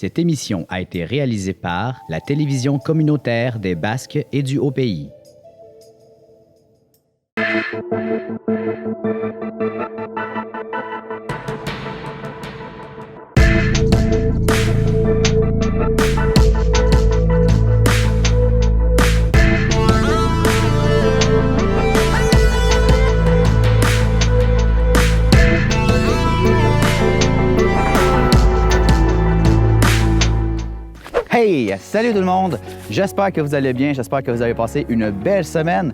Cette émission a été réalisée par la télévision communautaire des Basques et du Haut-Pays. Hey! Salut tout le monde! J'espère que vous allez bien, j'espère que vous avez passé une belle semaine.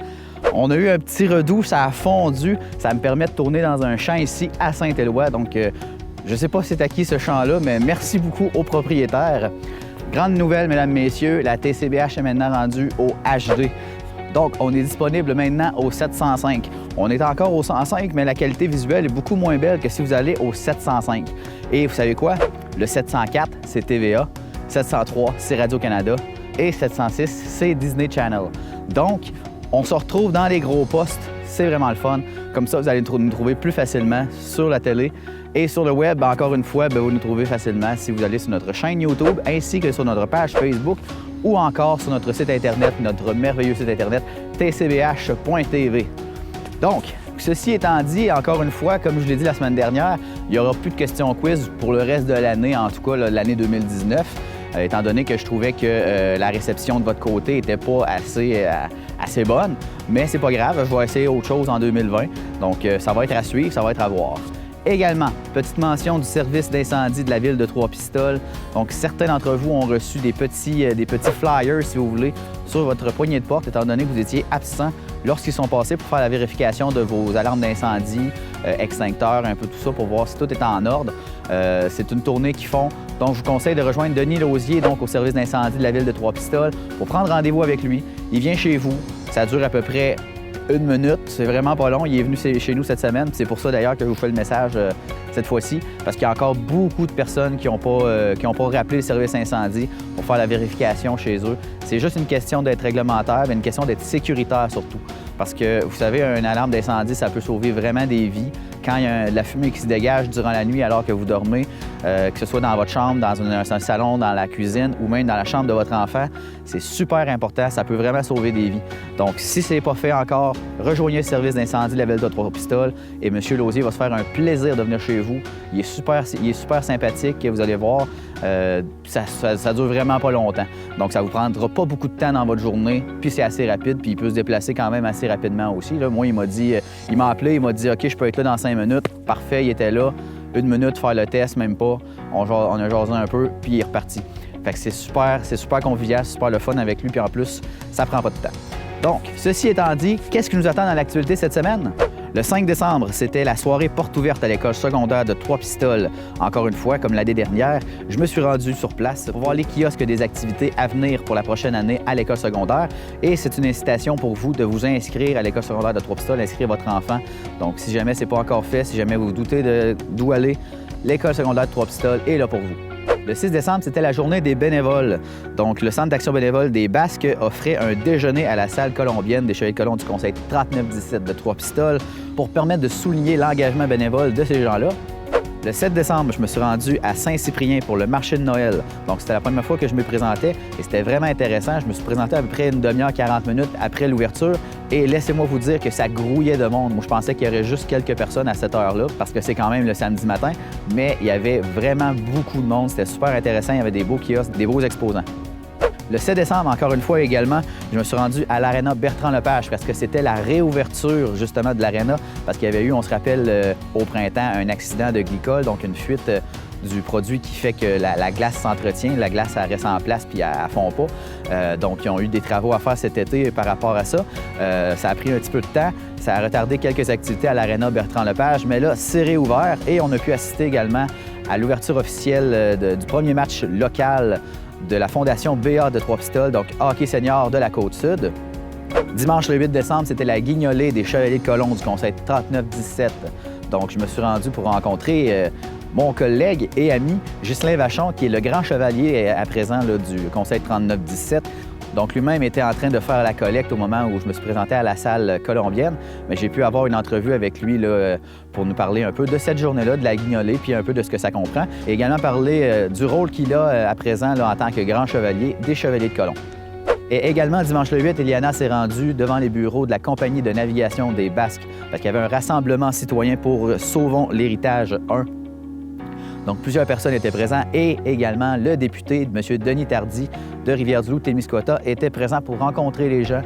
On a eu un petit redoux, ça a fondu, ça me permet de tourner dans un champ ici à Saint-Éloi. Donc, je ne sais pas c'est à qui ce champ-là, mais merci beaucoup aux propriétaires. Grande nouvelle, mesdames, messieurs, la TCBH est maintenant rendue au HD. Donc, on est disponible maintenant au 705. On est encore au 105, mais la qualité visuelle est beaucoup moins belle que si vous allez au 705. Et vous savez quoi? Le 704, c'est TVA. 703, c'est Radio-Canada. Et 706, c'est Disney Channel. Donc, on se retrouve dans les gros postes. C'est vraiment le fun. Comme ça, vous allez nous trouver plus facilement sur la télé. Et sur le web, encore une fois, vous nous trouvez facilement si vous allez sur notre chaîne YouTube ainsi que sur notre page Facebook ou encore sur notre site Internet, notre merveilleux site Internet, tcbh.tv. Donc, ceci étant dit, encore une fois, comme je l'ai dit la semaine dernière, il n'y aura plus de questions quiz pour le reste de l'année, en tout cas l'année 2019, étant donné que je trouvais que la réception de votre côté n'était pas assez bonne. Mais c'est pas grave, je vais essayer autre chose en 2020. Donc, ça va être à suivre, ça va être à voir. Également, petite mention du service d'incendie de la ville de Trois-Pistoles. Donc, certains d'entre vous ont reçu des petits flyers, si vous voulez, sur votre poignée de porte, étant donné que vous étiez absent lorsqu'ils sont passés pour faire la vérification de vos alarmes d'incendie, extincteurs, un peu tout ça, pour voir si tout est en ordre. C'est une tournée qu'ils font. Donc, je vous conseille de rejoindre Denis Lausier, donc au service d'incendie de la ville de Trois-Pistoles, pour prendre rendez-vous avec lui. Il vient chez vous. Ça dure à peu près 1 minute, c'est vraiment pas long. Il est venu chez nous cette semaine. C'est pour ça d'ailleurs que je vous fais le message cette fois-ci, parce qu'il y a encore beaucoup de personnes qui n'ont pas rappelé le service incendie pour faire la vérification chez eux. C'est juste une question d'être réglementaire, mais une question d'être sécuritaire surtout. Parce que, vous savez, une alarme d'incendie, ça peut sauver vraiment des vies. Quand il y a de la fumée qui se dégage durant la nuit alors que vous dormez, que ce soit dans votre chambre, dans un salon, dans la cuisine ou même dans la chambre de votre enfant, c'est super important. Ça peut vraiment sauver des vies. Donc, si ce n'est pas fait encore, rejoignez le service d'incendie de la ville de Trois-Pistoles et M. Lausier va se faire un plaisir de venir chez vous. Il est super sympathique, vous allez voir. Ça dure vraiment pas longtemps. Donc, ça vous prendra pas beaucoup de temps dans votre journée, puis c'est assez rapide, puis il peut se déplacer quand même assez rapidement aussi. Là, moi, il m'a appelé, il m'a dit « OK, je peux être là dans 5 minutes. » Parfait, il était là. 1 minute, faire le test, même pas. On a jasé un peu, puis il est reparti. Fait que c'est super convivial, super le fun avec lui, puis en plus, ça prend pas de temps. Donc, ceci étant dit, qu'est-ce qui nous attend dans l'actualité cette semaine? Le 5 décembre, c'était la soirée porte ouverte à l'école secondaire de Trois-Pistoles. Encore une fois, comme l'année dernière, je me suis rendu sur place pour voir les kiosques des activités à venir pour la prochaine année à l'école secondaire. Et c'est une incitation pour vous de vous inscrire à l'école secondaire de Trois-Pistoles, inscrire votre enfant. Donc, si jamais ce n'est pas encore fait, si jamais vous doutez d'où aller, l'école secondaire de Trois-Pistoles est là pour vous. Le 6 décembre, c'était la journée des bénévoles. Donc, le Centre d'action bénévole des Basques offrait un déjeuner à la salle colombienne des Chevaliers de Colomb du Conseil 3917 de Trois-Pistoles pour permettre de souligner l'engagement bénévole de ces gens-là. Le 7 décembre, je me suis rendu à Saint-Cyprien pour le marché de Noël. Donc, c'était la première fois que je me présentais et c'était vraiment intéressant. Je me suis présenté à peu près une demi-heure, 40 minutes après l'ouverture et laissez-moi vous dire que ça grouillait de monde. Moi, je pensais qu'il y aurait juste quelques personnes à cette heure-là parce que c'est quand même le samedi matin, mais il y avait vraiment beaucoup de monde. C'était super intéressant. Il y avait des beaux kiosques, des beaux exposants. Le 7 décembre, encore une fois également, je me suis rendu à l'aréna Bertrand-Lepage parce que c'était la réouverture justement de l'aréna parce qu'il y avait eu, on se rappelle, au printemps, un accident de glycol, donc une fuite du produit qui fait que la glace s'entretient, la glace elle reste en place puis elle ne fond pas. Donc, ils ont eu des travaux à faire cet été par rapport à ça. Ça a pris un petit peu de temps. Ça a retardé quelques activités à l'aréna Bertrand-Lepage, mais là, c'est réouvert et on a pu assister également à l'ouverture officielle du premier match local de la Fondation BA de Trois-Pistoles, donc hockey senior de la Côte-Sud. Dimanche le 8 décembre, c'était la guignolée des Chevaliers de Colomb du Conseil 3917. Donc, je me suis rendu pour rencontrer mon collègue et ami Ghislain Vachon, qui est le grand chevalier à présent là, du Conseil 3917. Donc lui-même était en train de faire la collecte au moment où je me suis présenté à la salle colombienne, mais j'ai pu avoir une entrevue avec lui là, pour nous parler un peu de cette journée-là, de la guignolée, puis un peu de ce que ça comprend, et également parler du rôle qu'il a à présent là, en tant que grand chevalier des Chevaliers de Colomb. Et également, dimanche le 8, Eliana s'est rendue devant les bureaux de la Compagnie de navigation des Basques parce qu'il y avait un rassemblement citoyen pour Sauvons l'héritage 1. Donc, plusieurs personnes étaient présentes et également le député, M. Denis Tardy de Rivière-du-Loup-Témiscouata, était présent pour rencontrer les gens,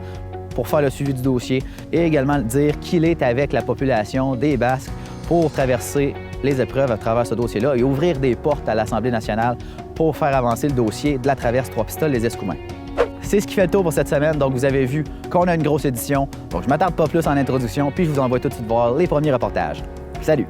pour faire le suivi du dossier et également dire qu'il est avec la population des Basques pour traverser les épreuves à travers ce dossier-là et ouvrir des portes à l'Assemblée nationale pour faire avancer le dossier de la traverse Trois-Pistoles-les-Escoumins. C'est ce qui fait le tour pour cette semaine. Donc, vous avez vu qu'on a une grosse édition. Donc, je ne m'attarde pas plus en introduction, puis je vous envoie tout de suite voir les premiers reportages. Salut!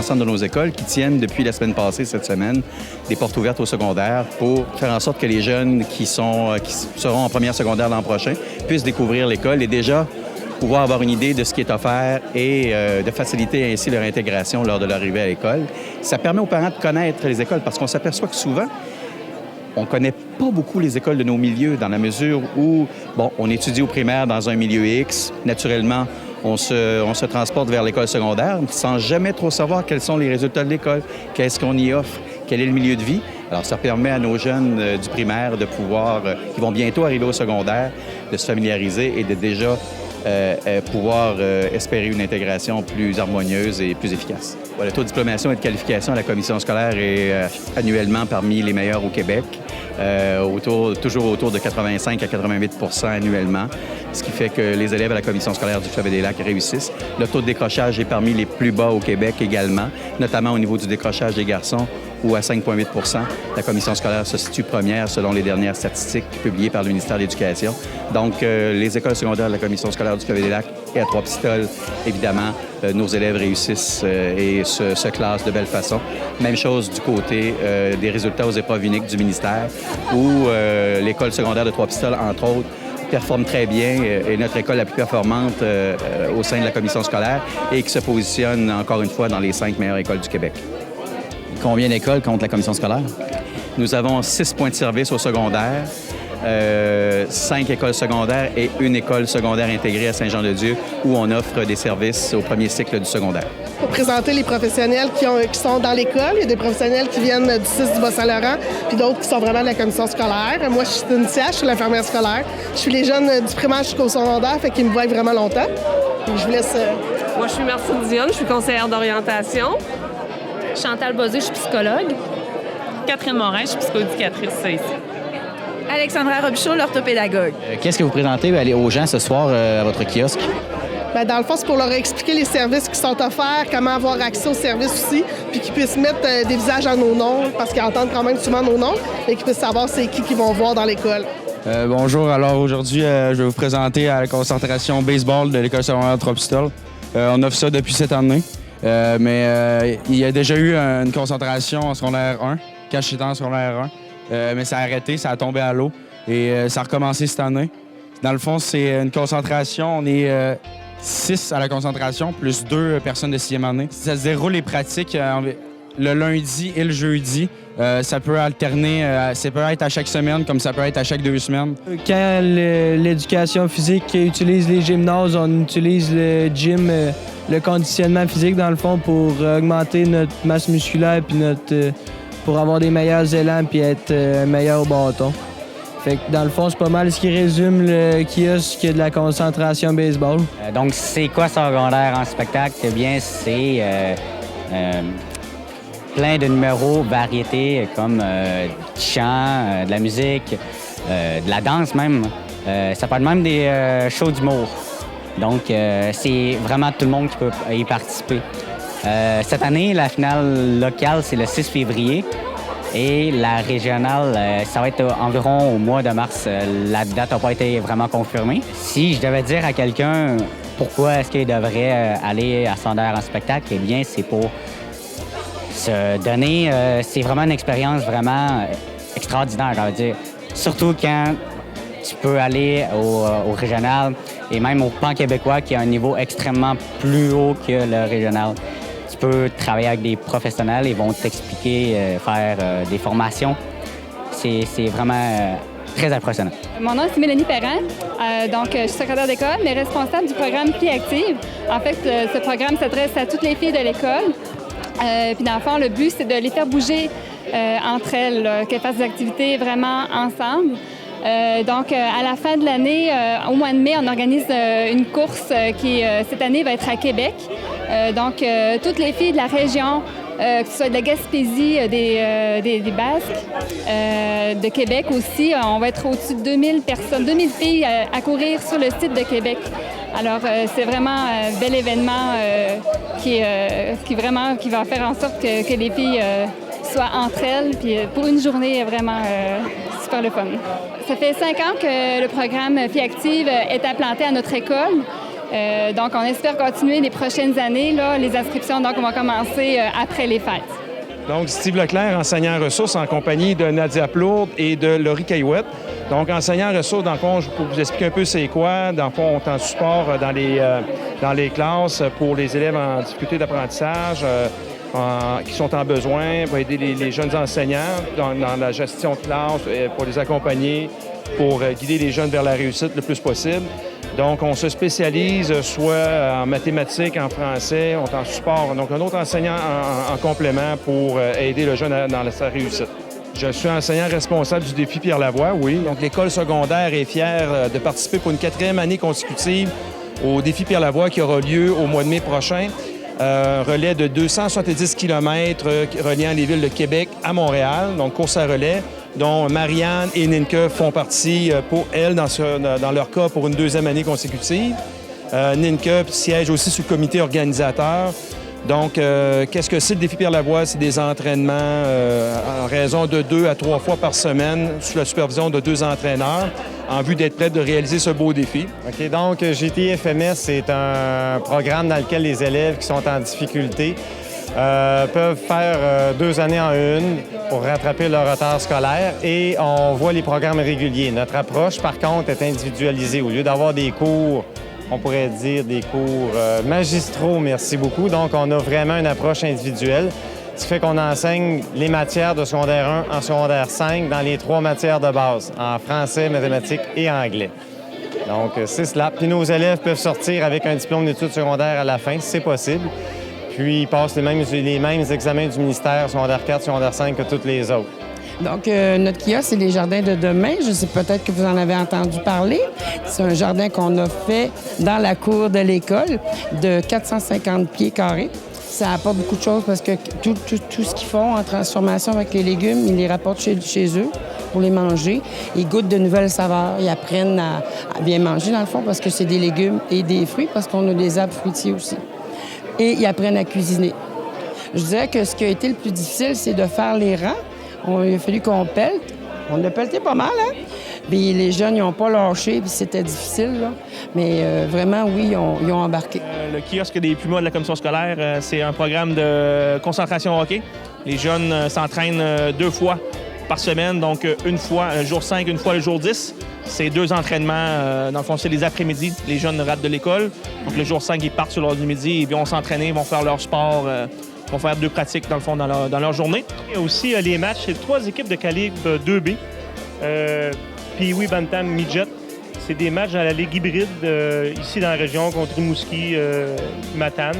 De nos écoles qui tiennent depuis la semaine passée, cette semaine, des portes ouvertes au secondaire pour faire en sorte que les jeunes qui seront en première secondaire l'an prochain puissent découvrir l'école et déjà pouvoir avoir une idée de ce qui est offert et de faciliter ainsi leur intégration lors de leur arrivée à l'école. Ça permet aux parents de connaître les écoles parce qu'on s'aperçoit que souvent, on ne connaît pas beaucoup les écoles de nos milieux dans la mesure où, bon, on étudie au primaire dans un milieu X, naturellement, on se transporte vers l'école secondaire sans jamais trop savoir quels sont les résultats de l'école, qu'est-ce qu'on y offre, quel est le milieu de vie. Alors, ça permet à nos jeunes du primaire de pouvoir, qui vont bientôt arriver au secondaire, de se familiariser et de déjà pouvoir espérer une intégration plus harmonieuse et plus efficace. Le taux de diplomation et de qualification à la commission scolaire est annuellement parmi les meilleurs au Québec, toujours autour de 85 à 88 % annuellement, ce qui fait que les élèves à la commission scolaire du Fleuve-des-Lacs réussissent. Le taux de décrochage est parmi les plus bas au Québec également, notamment au niveau du décrochage des garçons, où à 5,8 % la commission scolaire se situe première selon les dernières statistiques publiées par le ministère de l'Éducation. Donc, les écoles secondaires de la commission scolaire du Fleuve-des-Lacs et à Trois-Pistoles, évidemment, nos élèves réussissent et se classent de belle façon. Même chose du côté des résultats aux épreuves uniques du ministère, où l'école secondaire de Trois-Pistoles, entre autres, performe très bien, est notre école la plus performante au sein de la commission scolaire et qui se positionne encore une fois dans les 5 meilleures écoles du Québec. Combien d'écoles compte la commission scolaire? Nous avons 6 points de service au secondaire, 5 écoles secondaires et une école secondaire intégrée à Saint-Jean-de-Dieu où on offre des services au premier cycle du secondaire. Pour présenter les professionnels qui sont dans l'école, il y a des professionnels qui viennent du 6 du Bas-Saint-Laurent, puis d'autres qui sont vraiment de la commission scolaire. Moi, je suis Cynthia, je suis l'infirmière scolaire. Je suis les jeunes du primaire jusqu'au secondaire, fait qu'ils me voient vraiment longtemps. Puis je vous laisse... Moi, je suis Martine Dionne, je suis conseillère d'orientation. Chantal Bozé, je suis psychologue. Catherine Morin, je suis psychoéducatrice ici. Alexandra Robichaud, l'orthopédagogue. Qu'est-ce que vous présentez aux gens ce soir à votre kiosque? Bien, dans le fond, c'est pour leur expliquer les services qui sont offerts, comment avoir accès aux services aussi, puis qu'ils puissent mettre des visages à nos noms, parce qu'ils entendent quand même souvent nos noms, et qu'ils puissent savoir c'est qui qu'ils vont voir dans l'école. Bonjour, alors aujourd'hui, je vais vous présenter à la concentration baseball de l'école secondaire Trois-Pistoles. On offre ça depuis cette année, mais il y a déjà eu une concentration en secondaire 1, quand j'étais en secondaire 1, mais ça a arrêté, ça a tombé à l'eau, et ça a recommencé cette année. Dans le fond, c'est une concentration. On est 6 à la concentration, plus 2 personnes de 6e année. Ça se déroule les pratiques le lundi et le jeudi. Ça peut alterner, ça peut être à chaque semaine comme ça peut être à chaque 2 semaines. Quand l'éducation physique utilise les gymnases, on utilise le gym, le conditionnement physique dans le fond pour augmenter notre masse musculaire puis pour avoir des meilleurs élans puis être meilleur au bâton. Fait que dans le fond, c'est pas mal ce qui résume le kiosque de la concentration baseball. Donc, c'est quoi secondaire en spectacle? Eh bien, c'est plein de numéros, variétés comme du chant, de la musique, de la danse même. Ça peut être même des shows d'humour. Donc, c'est vraiment tout le monde qui peut y participer. Cette année, la finale locale, c'est le 6 février. Et la régionale, ça va être environ au mois de mars. La date n'a pas été vraiment confirmée. Si je devais dire à quelqu'un pourquoi est-ce qu'il devrait aller à secondaire en spectacle, eh bien, c'est pour se donner... c'est vraiment une expérience vraiment extraordinaire, je veux dire. Surtout quand tu peux aller au régional et même au pan québécois qui a un niveau extrêmement plus haut que le régional. Tu peux travailler avec des professionnels, ils vont t'expliquer, faire des formations. C'est vraiment très impressionnant. Mon nom, c'est Mélanie Perrin. Donc, je suis secrétaire d'école, mais responsable du programme Filles Actives. En fait, ce programme s'adresse à toutes les filles de l'école. Puis, dans le fond, le but, c'est de les faire bouger entre elles, qu'elles fassent des activités vraiment ensemble. Donc, à la fin de l'année, au mois de mai, on organise une course qui, cette année, va être à Québec. Donc, toutes les filles de la région, que ce soit de la Gaspésie, des Basques, de Québec aussi, on va être au-dessus de 2000 personnes, 2000 filles à courir sur le site de Québec. Alors, c'est vraiment un bel événement qui va faire en sorte que les filles soient entre elles. Puis pour une journée vraiment super le fun. Ça fait 5 ans que le programme Filles Actives est implanté à notre école. Donc, on espère continuer les prochaines années. Là, les inscriptions donc, vont commencer après les fêtes. Donc, Steve Leclerc, enseignant en ressources en compagnie de Nadia Plourde et de Laurie Caillouette. Donc, enseignant en ressources, dans le fond, pour vous expliquer un peu c'est quoi. Dans le fond, on est en support dans les classes pour les élèves en difficulté d'apprentissage qui sont en besoin, pour aider les jeunes enseignants dans la gestion de classe, pour les accompagner, pour guider les jeunes vers la réussite le plus possible. Donc, on se spécialise soit en mathématiques, en français, on est en support. Donc, un autre enseignant en complément pour aider le jeune dans sa réussite. Je suis enseignant responsable du défi Pierre Lavoie, oui. Donc, l'école secondaire est fière de participer pour une 4e année consécutive au défi Pierre Lavoie qui aura lieu au mois de mai prochain. Relais de 270 km reliant les villes de Québec à Montréal, donc course à relais, dont Marianne et Ninka font partie pour elles, dans leur cas, pour une 2e année consécutive. Ninka siège aussi sur le comité organisateur. Donc, qu'est-ce que c'est le défi Pierre Lavoie? C'est des entraînements en raison de 2 à 3 fois par semaine sous la supervision de 2 entraîneurs en vue d'être prêts de réaliser ce beau défi. OK, donc GTFMS, c'est un programme dans lequel les élèves qui sont en difficulté peuvent faire 2 années en une pour rattraper leur retard scolaire et on voit les programmes réguliers. Notre approche, par contre, est individualisée. Au lieu d'avoir des cours, on pourrait dire des cours magistraux, merci beaucoup. Donc, on a vraiment une approche individuelle, ce qui fait qu'on enseigne les matières de secondaire 1 en secondaire 5 dans les 3 matières de base, en français, mathématiques et anglais. Donc, c'est cela. Puis nos élèves peuvent sortir avec un diplôme d'études secondaires à la fin, si c'est possible. Puis, ils passent les mêmes examens du ministère, secondaire 4, secondaire 5 que toutes les autres. Donc, notre kiosque, c'est les jardins de demain. Je sais peut-être que vous en avez entendu parler. C'est un jardin qu'on a fait dans la cour de l'école de 450 pieds carrés. Ça apporte beaucoup de choses parce que tout ce qu'ils font en transformation avec les légumes, ils les rapportent chez eux pour les manger. Ils goûtent de nouvelles saveurs. Ils apprennent à bien manger, dans le fond, parce que c'est des légumes et des fruits, parce qu'on a des arbres fruitiers aussi. Et ils apprennent à cuisiner. Je dirais que ce qui a été le plus difficile, c'est de faire les rangs. Il a fallu qu'on pelte. On a pelleté pas mal, hein? Puis les jeunes, ils n'ont pas lâché, puis c'était difficile, là. Mais vraiment, oui, ils ont embarqué. Le kiosque des Pumas de la commission scolaire, c'est un programme de concentration hockey. Les jeunes s'entraînent 2 fois par semaine, donc une fois le jour 5, une fois le jour 10. C'est 2 entraînements. Dans le fond, c'est les après-midi. Les jeunes ratent de l'école. Donc, le jour 5, ils partent sur l'heure du midi. Ils vont s'entraîner, ils vont faire leur sport. Ils vont faire 2 pratiques, dans le fond, dans leur journée. Il y a aussi les matchs. C'est 3 équipes de calibre 2B. Pee-wee Bantam Midget. C'est des matchs dans la Ligue hybride, ici dans la région, contre Rimouski, Matane.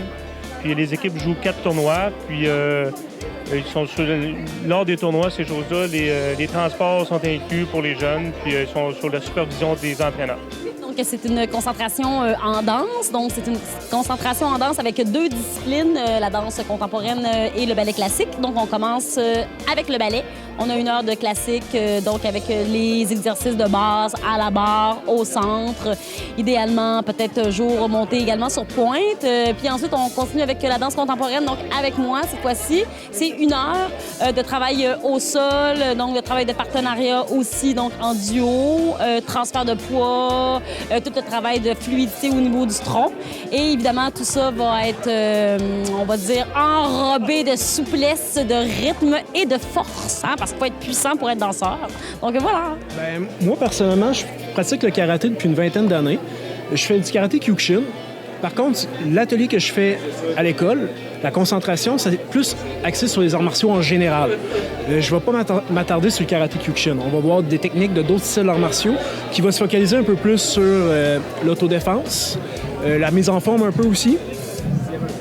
Puis les équipes jouent 4 tournois. Puis ils sont lors des tournois, ces choses-là, les transports sont inclus pour les jeunes. Puis ils sont sur la supervision des entraîneurs. Donc, c'est une concentration en danse. Donc, c'est une concentration en danse avec 2 disciplines, la danse contemporaine et le ballet classique. Donc, on commence avec le ballet. On a 1 heure de classique, donc avec les exercices de base à la barre, au centre. Idéalement, peut-être jour remonté également sur pointe. Puis ensuite, on continue avec la danse contemporaine. Donc, avec moi, cette fois-ci, c'est 1 heure de travail au sol, donc de travail de partenariat aussi, donc en duo, transfert de poids, tout le travail de fluidité au niveau du tronc. Et évidemment, tout ça va être, on va dire, enrobé de souplesse, de rythme et de force, hein, parce qu'il faut être puissant pour être danseur. Donc voilà. Bien, moi, personnellement, je pratique le karaté depuis une 20aine d'années. Je fais du karaté Kyokushin. Par contre, l'atelier que je fais à l'école, la concentration, c'est plus axé sur les arts martiaux en général. Je ne vais pas m'attarder sur le karaté Kyokushin. On va voir des techniques de d'autres styles d'arts martiaux qui vont se focaliser un peu plus sur l'autodéfense, la mise en forme un peu aussi,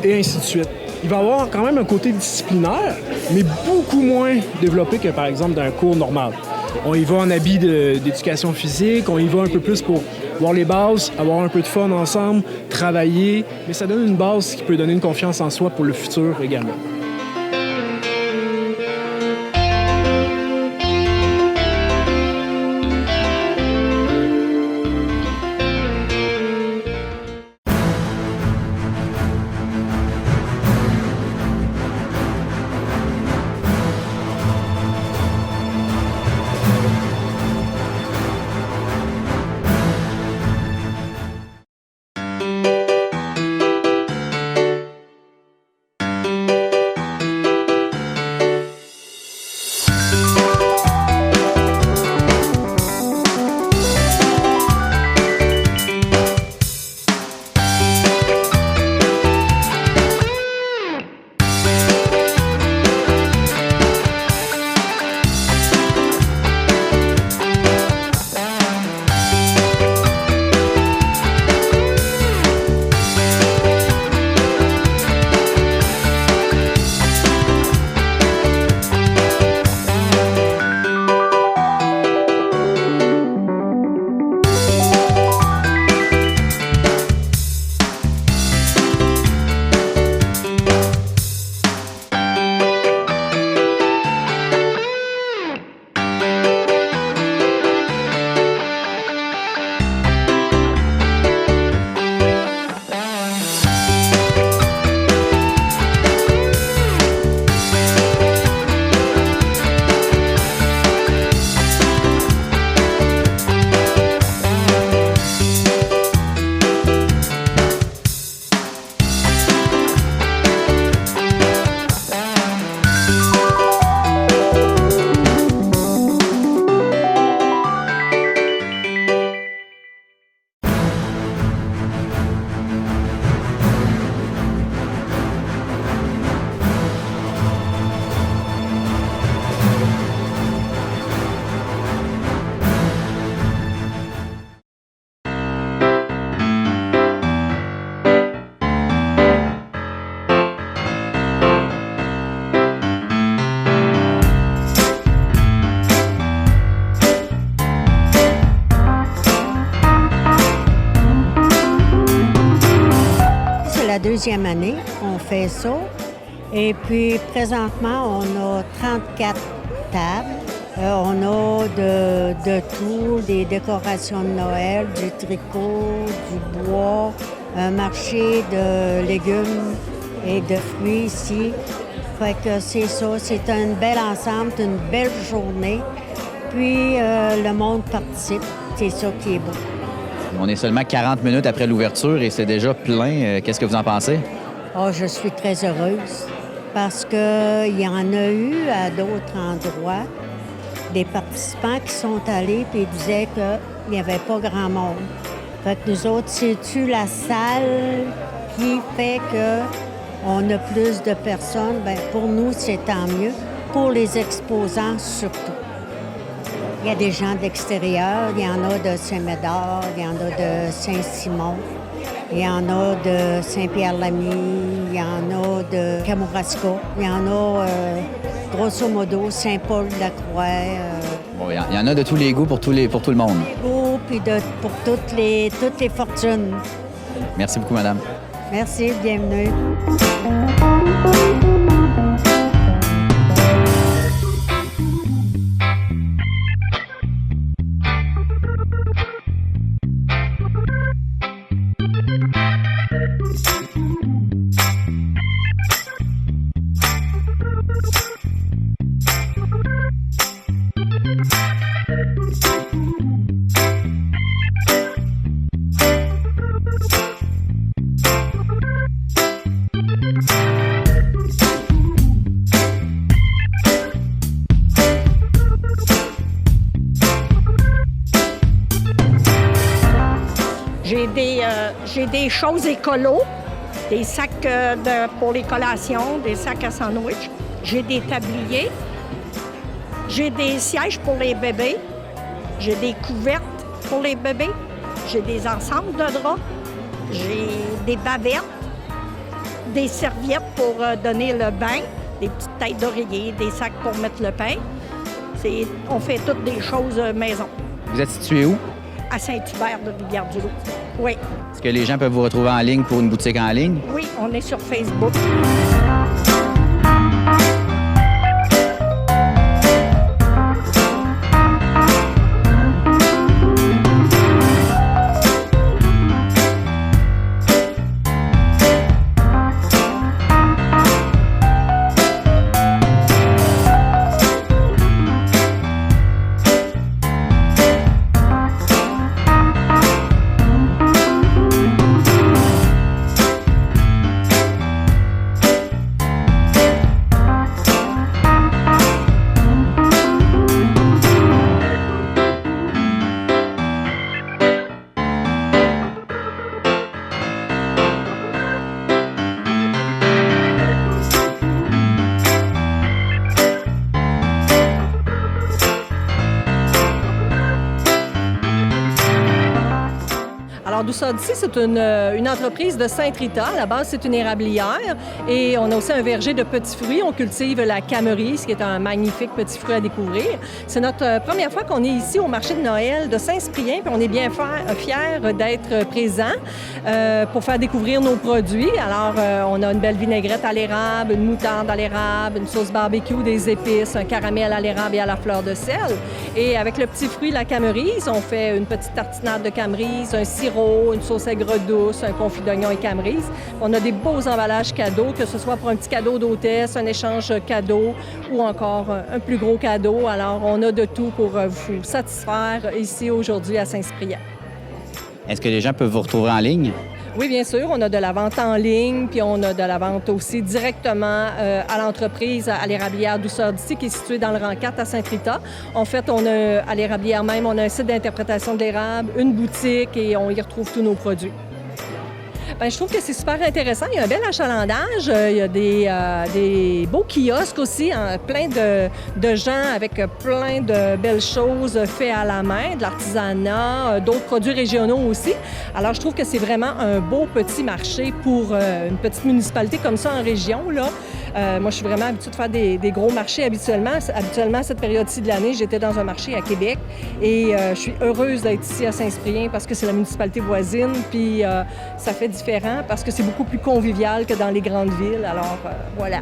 et ainsi de suite. Il va y avoir quand même un côté disciplinaire, mais beaucoup moins développé que, par exemple, d'un cours normal. On y va en habit d'éducation physique, on y va un peu plus pour voir les bases, avoir un peu de fun ensemble, travailler, mais ça donne une base qui peut donner une confiance en soi pour le futur également. Deuxième année, on fait ça. Et puis, présentement, on a 34 tables. On a de tout, des décorations de Noël, du tricot, du bois, un marché de légumes et de fruits ici. Fait que c'est ça, c'est un bel ensemble, c'est une belle journée. Puis, le monde participe, c'est ça qui est beau. On est seulement 40 minutes après l'ouverture et c'est déjà plein. Qu'est-ce que vous en pensez? Oh, je suis très heureuse parce qu'il y en a eu à d'autres endroits des participants qui sont allés et ils disaient qu'il n'y avait pas grand monde. Fait que nous autres, c'est-tu la salle qui fait qu'on a plus de personnes? Bien, pour nous, c'est tant mieux. Pour les exposants, surtout. Il y a des gens d'extérieur, il y en a de Saint-Médard, il y en a de Saint-Simon, il y en a de Saint-Pierre-Lamy, il y en a de Kamouraska, il y en a, grosso modo, Saint-Paul-de-la-Croix. Bon, il y en a de tous les goûts pour tout le monde. Puis pour toutes les fortunes. Merci beaucoup, madame. Merci, bienvenue. J'ai des choses écolo, des sacs pour les collations, des sacs à sandwich. J'ai des tabliers. J'ai des sièges pour les bébés. J'ai des couvertes pour les bébés. J'ai des ensembles de draps. J'ai des bavettes, des serviettes pour donner le bain, des petites têtes d'oreiller, des sacs pour mettre le pain. On fait toutes des choses maison. Vous êtes situé où? À Saint-Hubert de Rivière-du-Loup. Oui. Est-ce que les gens peuvent vous retrouver en ligne pour une boutique en ligne? Oui, on est sur Facebook. Alors, Douceur d'ici, c'est une entreprise de Saint-Rita. À la base, c'est une érablière. Et on a aussi un verger de petits fruits. On cultive la camerise, qui est un magnifique petit fruit à découvrir. C'est notre première fois qu'on est ici au marché de Noël de Saint-Cyprien. Puis on est bien fiers d'être présents pour faire découvrir nos produits. Alors, on a une belle vinaigrette à l'érable, une moutarde à l'érable, une sauce barbecue, des épices, un caramel à l'érable et à la fleur de sel. Et avec le petit fruit, la camerise, on fait une petite tartinade de camerise, un sirop, une sauce aigre douce, un confit d'oignon et camerise. On a des beaux emballages cadeaux, que ce soit pour un petit cadeau d'hôtesse, un échange cadeau ou encore un plus gros cadeau. Alors, on a de tout pour vous satisfaire ici aujourd'hui à Saint-Cyprien. Est-ce que les gens peuvent vous retrouver en ligne? Oui, bien sûr. On a de la vente en ligne, puis on a de la vente aussi directement à l'entreprise, à l'érablière Douceur d'ici, qui est située dans le rang 4 à Saint-Rita. En fait, on a, à l'érablière même, on a un site d'interprétation de l'érable, une boutique et on y retrouve tous nos produits. Bien, je trouve que c'est super intéressant. Il y a un bel achalandage. Il y a des beaux kiosques aussi, hein, plein de gens avec plein de belles choses faites à la main, de l'artisanat, d'autres produits régionaux aussi. Alors, je trouve que c'est vraiment un beau petit marché pour une petite municipalité comme ça en région, là. Moi, je suis vraiment habituée de faire des gros marchés habituellement. Habituellement, cette période-ci de l'année, j'étais dans un marché à Québec et je suis heureuse d'être ici à Saint-Cyprien parce que c'est la municipalité voisine, puis ça fait différent parce que c'est beaucoup plus convivial que dans les grandes villes. Alors, voilà.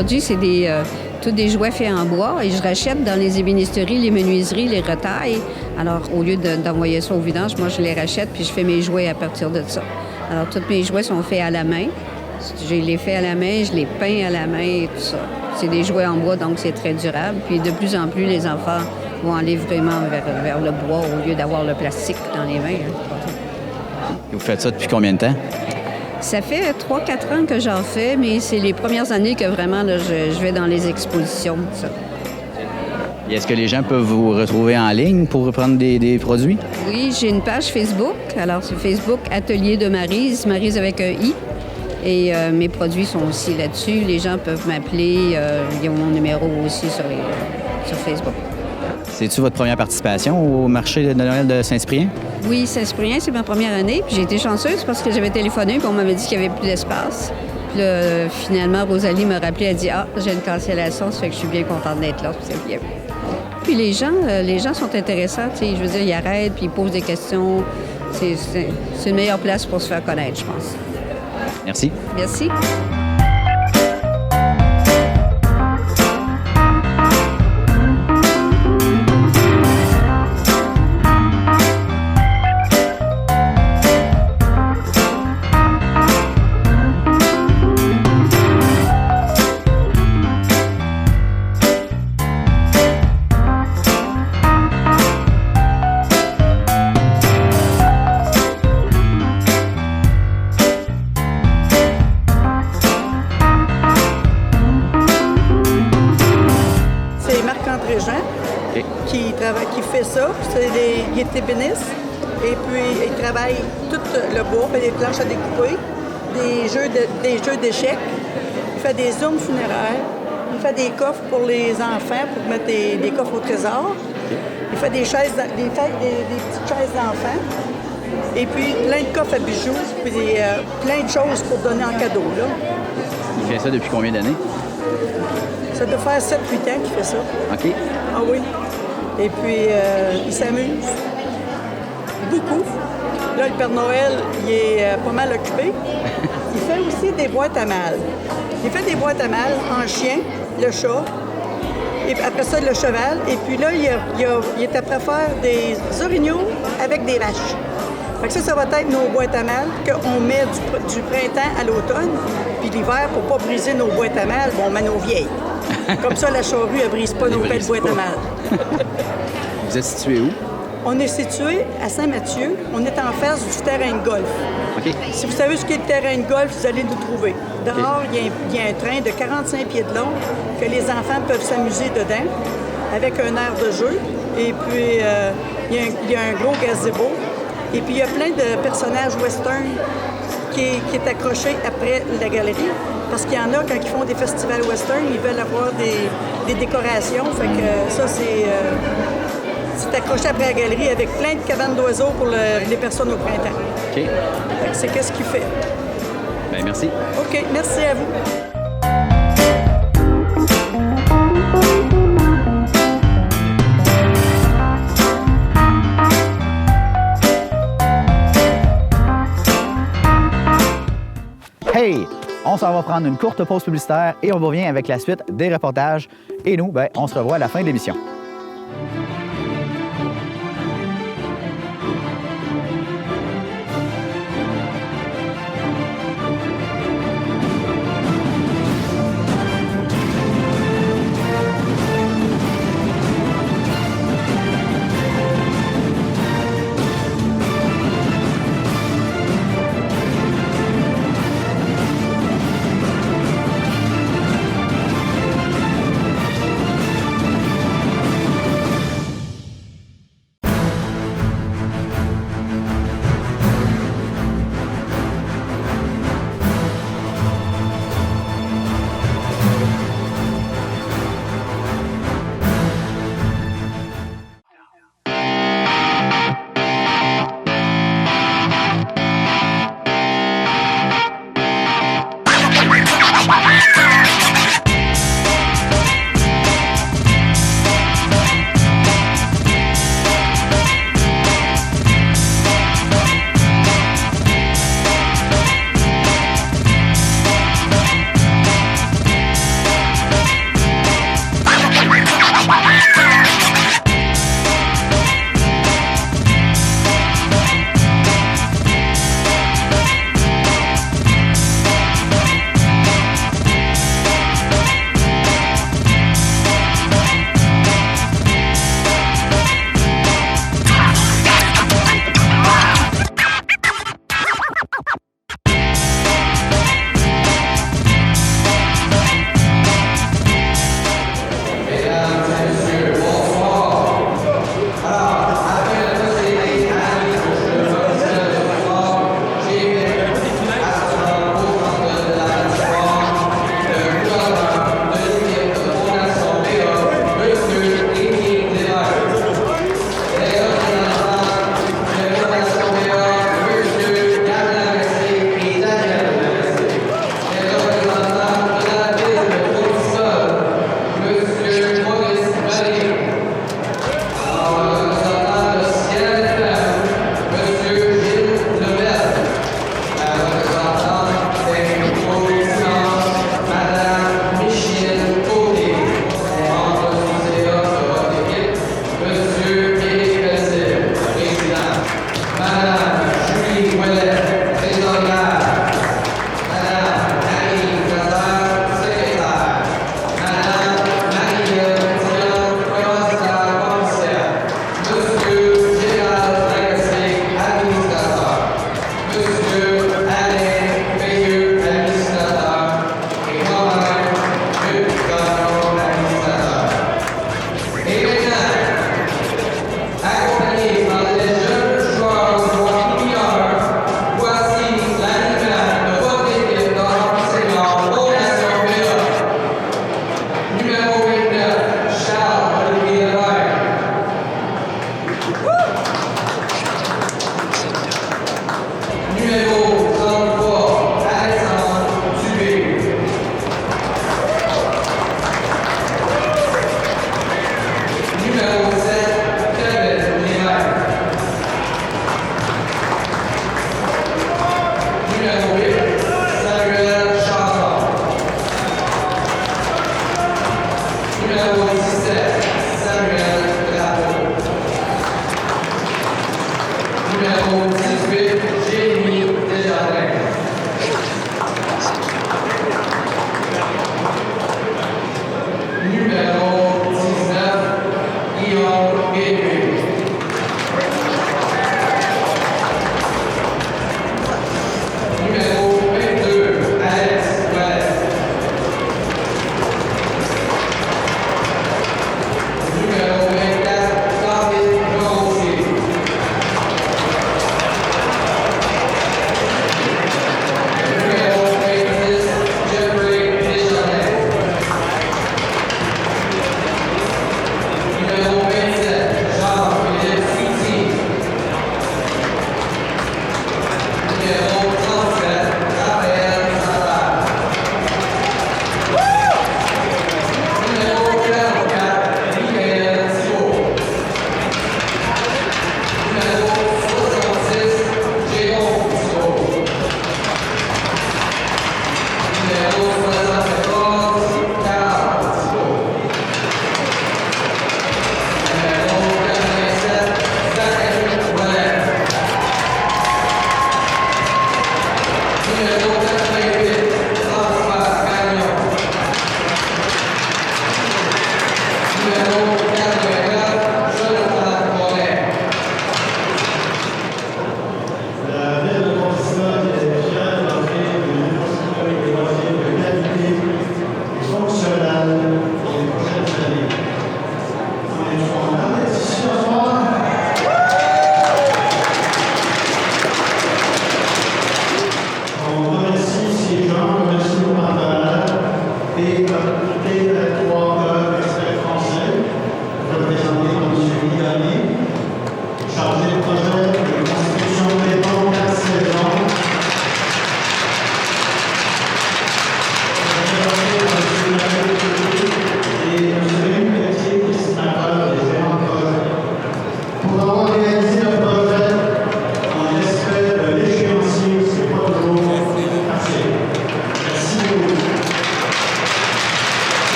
produits, c'est tous des jouets faits en bois et je rachète dans les ébénisteries, les menuiseries, les retailles. Alors, au lieu d'envoyer ça au vidange, moi, je les rachète puis je fais mes jouets à partir de ça. Alors, tous mes jouets sont faits à la main. Je les fais à la main, je les peins à la main et tout ça. C'est des jouets en bois, donc c'est très durable. Puis de plus en plus, les enfants vont aller vraiment vers le bois au lieu d'avoir le plastique dans les mains. Vous faites ça depuis combien de temps? Ça fait 3-4 ans que j'en fais, mais c'est les premières années que vraiment là, je vais dans les expositions. Ça. Et est-ce que les gens peuvent vous retrouver en ligne pour reprendre des produits? Oui, j'ai une page Facebook. Alors, c'est Facebook Atelier de Maryse, Maryse avec un I. Et mes produits sont aussi là-dessus. Les gens peuvent m'appeler. Ils ont mon numéro aussi sur Facebook. C'est-tu votre première participation au marché de Noël de Saint-Cyprien? Oui, Saint-Cyprien, c'est ma première année. Puis j'ai été chanceuse parce que j'avais téléphoné et on m'avait dit qu'il n'y avait plus d'espace. Puis là, finalement, Rosalie m'a rappelé, elle a dit « Ah, j'ai une cancellation, ça fait que je suis bien contente d'être là. » Puis les gens sont intéressants. Je veux dire, ils arrêtent puis ils posent des questions. C'est une meilleure place pour se faire connaître, je pense. Merci. Merci. qui fait ça. Il est ébéniste. Et puis, il travaille tout le bois, fait des planches à découper, des jeux d'échecs. Il fait des urnes funéraires. Il fait des coffres pour les enfants, pour mettre des coffres au trésor. Il fait des chaises, des petites chaises d'enfants. Et puis, plein de coffres à bijoux, puis plein de choses pour donner en cadeau. Là. Il fait ça depuis combien d'années? Ça doit faire 7-8 ans qu'il fait ça. OK. Ah oui. Et puis, il s'amuse beaucoup. Là, le Père Noël, il est pas mal occupé. Il fait aussi des boîtes à mal. Il fait des boîtes à mal en chien, le chat, et après ça, le cheval. Et puis là, il est après faire des orignaux avec des vaches. Fait que ça va être nos boîtes à mal qu'on met du printemps à l'automne. Puis l'hiver, pour pas briser nos boîtes à mal, on met nos vieilles. Comme ça, la charrue, elle brise pas nos belles boîtes à mal. Vous êtes situé où? On est situé à Saint-Mathieu. On est en face du terrain de golf. Okay. Si vous savez ce qu'est le terrain de golf, vous allez nous trouver. Dehors, il y a un train de 45 pieds de long que les enfants peuvent s'amuser dedans avec un air de jeu. Et puis, il y a un gros gazebo. Et puis, il y a plein de personnages western qui est accroché après la galerie. Parce qu'il y en a, quand ils font des festivals western, ils veulent avoir des décorations. Fait que ça, c'est accroché après la galerie avec plein de cabanes d'oiseaux pour les personnes au printemps. OK. C'est qu'est-ce qu'il fait. Bien, merci. OK, merci à vous. Hey! On s'en va prendre une courte pause publicitaire et on revient avec la suite des reportages. Et nous, on se revoit à la fin de l'émission.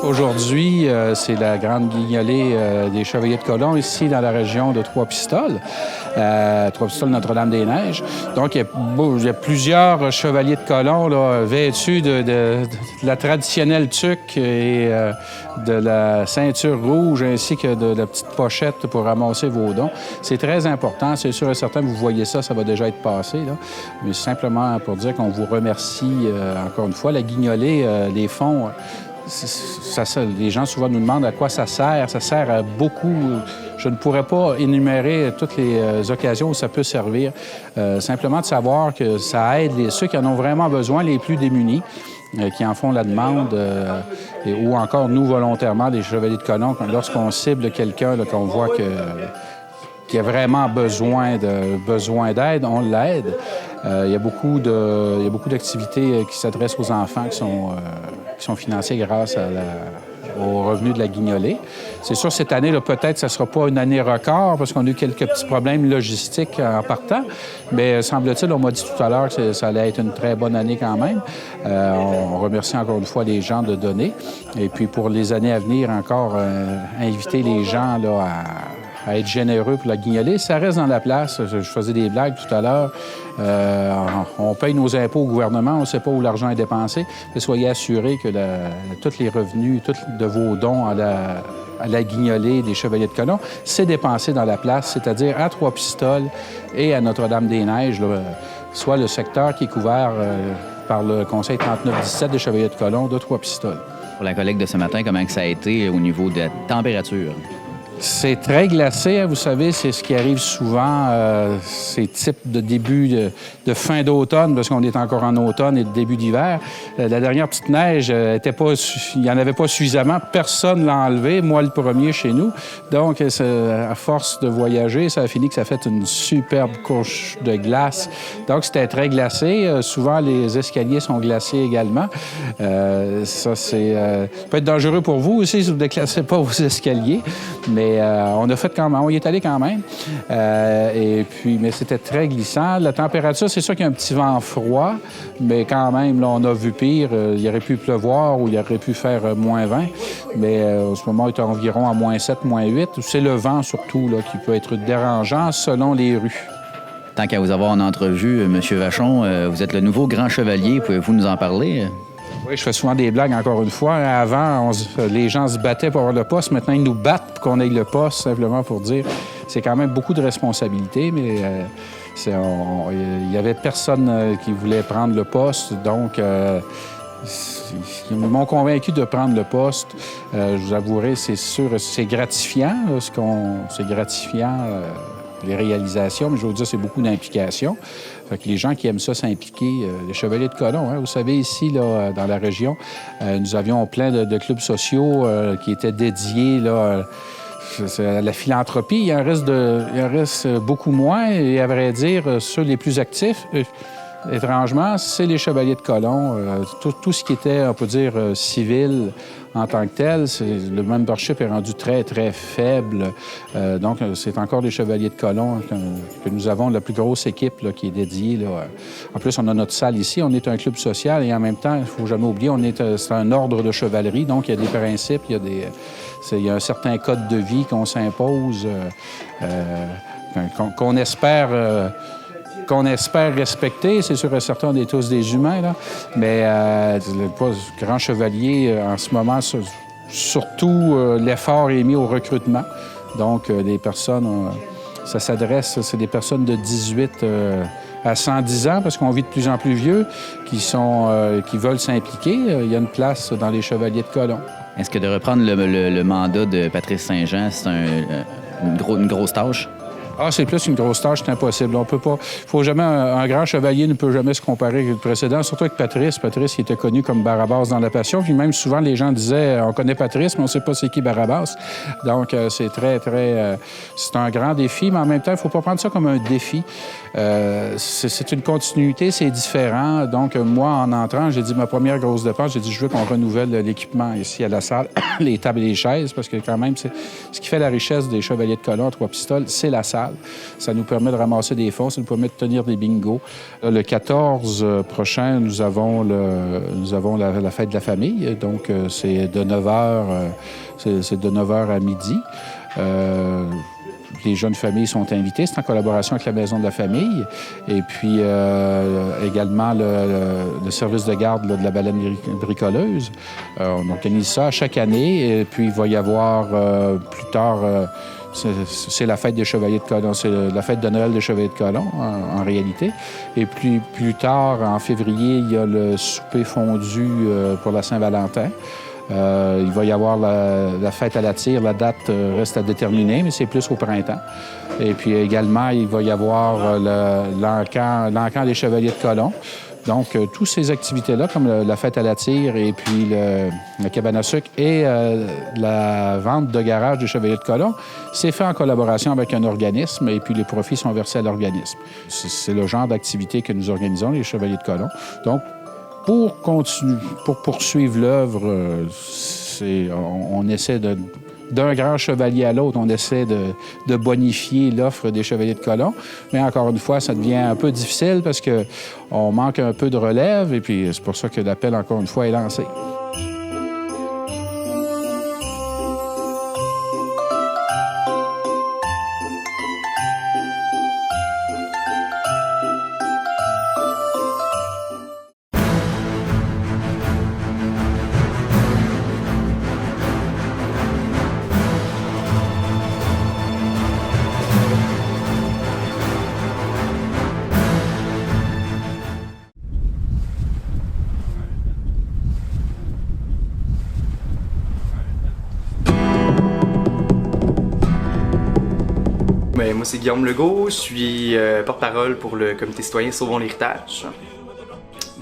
Aujourd'hui, c'est la grande guignolée des Chevaliers de Colomb ici dans la région de Trois-Pistoles. Trois-Pistoles Notre-Dame-des-Neiges. Donc, il y a plusieurs chevaliers de colon là, vêtus de la traditionnelle tuque et de la ceinture rouge ainsi que de la petite pochette pour ramasser vos dons. C'est très important. C'est sûr et certain, vous voyez ça, ça va déjà être passé. Là. Mais simplement pour dire qu'on vous remercie encore une fois. La guignolée, les fonds, les gens souvent nous demandent à quoi ça sert. Ça sert à beaucoup. Je ne pourrais pas énumérer toutes les occasions où ça peut servir. Simplement de savoir que ça aide ceux qui en ont vraiment besoin, les plus démunis, qui en font la demande, ou encore nous, volontairement, les chevaliers de colon, lorsqu'on cible quelqu'un, qu'on voit qui a vraiment besoin d'aide, on l'aide. Il y a beaucoup d'activités qui s'adressent aux enfants qui sont financées grâce aux revenus de la guignolée. C'est sûr, cette année, là, peut-être que ça ne sera pas une année record parce qu'on a eu quelques petits problèmes logistiques en partant, mais semble-t-il, on m'a dit tout à l'heure que ça allait être une très bonne année quand même. On remercie encore une fois les gens de donner. Et puis, pour les années à venir, encore inviter les gens là, à être généreux pour la guignolée. Ça reste dans la place. Je faisais des blagues tout à l'heure. On paye nos impôts au gouvernement, on ne sait pas où l'argent est dépensé. Mais soyez assurés que tous les revenus, tous de vos dons à la guignolée des Chevaliers de colon, c'est dépensé dans la place, c'est-à-dire à Trois-Pistoles et à Notre-Dame-des-Neiges, soit le secteur qui est couvert par le Conseil 39-17 des Chevaliers de colon de Trois-Pistoles. Pour la collecte de ce matin, comment ça a été au niveau de la température? C'est très glacé, vous savez, c'est ce qui arrive souvent, ces types de début de fin d'automne, parce qu'on est encore en automne et de début d'hiver. La dernière petite neige, il n'y en avait pas suffisamment, personne ne l'a enlevé, moi le premier chez nous. Donc, à force de voyager, ça a fini que ça a fait une superbe couche de glace. Donc, c'était très glacé. Souvent, les escaliers sont glacés également. Ça peut être dangereux pour vous aussi si vous ne déclassez pas vos escaliers, mais on a fait quand même, on y est allé quand même. Mais c'était très glissant. La température, c'est sûr qu'il y a un petit vent froid, mais quand même, là, on a vu pire. Il aurait pu pleuvoir ou il aurait pu faire moins 20. Mais en ce moment, il est environ à moins 7, moins 8. C'est le vent surtout là, qui peut être dérangeant selon les rues. Tant qu'à vous avoir en entrevue, M. Vachon, vous êtes le nouveau grand chevalier. Pouvez-vous nous en parler? Oui, je fais souvent des blagues, encore une fois. Avant, les gens se battaient pour avoir le poste. Maintenant, ils nous battent pour qu'on ait le poste, simplement pour dire. C'est quand même beaucoup de responsabilités, mais il y avait personne qui voulait prendre le poste. Donc, ils m'ont convaincu de prendre le poste. Je vous avouerai, c'est sûr, c'est gratifiant. C'est gratifiant, les réalisations, mais je veux dire, c'est beaucoup d'implication. Fait que les gens qui aiment ça s'impliquer, les Chevaliers de colon, hein, vous savez, ici, là, dans la région, nous avions plein de clubs sociaux qui étaient dédiés là, à la philanthropie. Il en reste beaucoup moins, et à vrai dire, ceux les plus actifs, étrangement, c'est les Chevaliers de colon. Tout ce qui était, on peut dire, civil en tant que tel, le membership est rendu très, très faible. Donc, c'est encore les Chevaliers de colon que nous avons la plus grosse équipe là, qui est dédiée. Là. En plus, on a notre salle ici. On est un club social et en même temps, il ne faut jamais oublier, c'est un ordre de chevalerie. Donc, il y a des principes, il y a un certain code de vie qu'on s'impose, qu'on espère respecter. C'est sûr et certain, on est tous des humains, là. Mais le grand chevalier, en ce moment, surtout, l'effort est mis au recrutement. Donc, les personnes, ça s'adresse, c'est des personnes de 18 à 110 ans, parce qu'on vit de plus en plus vieux, qui veulent s'impliquer. Il y a une place dans les Chevaliers de colon. Est-ce que de reprendre le mandat de Patrice Saint-Jean, c'est une grosse tâche? Ah, c'est plus une grosse tâche, c'est impossible. On peut pas. Faut jamais. Un grand chevalier ne peut jamais se comparer avec le précédent, surtout avec Patrice. Patrice, qui était connu comme Barabas dans la Passion. Puis même souvent, les gens disaient on connaît Patrice, mais on sait pas c'est qui Barabas. Donc, c'est très, très. C'est un grand défi, mais en même temps, il faut pas prendre ça comme un défi. C'est une continuité, c'est différent. Donc, moi, en entrant, j'ai dit ma première grosse dépense, j'ai dit je veux qu'on renouvelle l'équipement ici à la salle, les tables et les chaises, parce que quand même, c'est ce qui fait la richesse des Chevaliers de colon à Trois-Pistoles, c'est la salle. Ça nous permet de ramasser des fonds, ça nous permet de tenir des bingos. Le 14 prochain, nous avons la fête de la famille. Donc, c'est de 9h à midi. les jeunes familles sont invitées. C'est en collaboration avec la Maison de la famille et puis également le service de garde là, de la baleine bricoleuse. On organise ça chaque année et puis il va y avoir plus tard... c'est la fête des Chevaliers de Colomb, c'est la fête de Noël des Chevaliers de Colomb, en réalité. Et puis plus tard, en février, il y a le souper fondu pour la Saint-Valentin. Il va y avoir la fête à la tire. La date reste à déterminer, mais c'est plus au printemps. Et puis également, il va y avoir l'encan des Chevaliers de Colomb. Donc, toutes ces activités-là, comme la fête à la tire et puis la cabane à sucre et la vente de garage des Chevaliers de Colomb, c'est fait en collaboration avec un organisme et puis les profits sont versés à l'organisme. C'est le genre d'activité que nous organisons, les Chevaliers de Colomb. Donc, pour poursuivre l'œuvre, on essaie d'un grand chevalier à l'autre, on essaie de bonifier l'offre des Chevaliers de Colomb. Mais encore une fois, ça devient un peu difficile parce qu'on manque un peu de relève et puis c'est pour ça que l'appel, encore une fois, est lancé. Moi, c'est Guillaume Legault, je suis porte-parole pour le comité citoyen Sauvons l'héritage.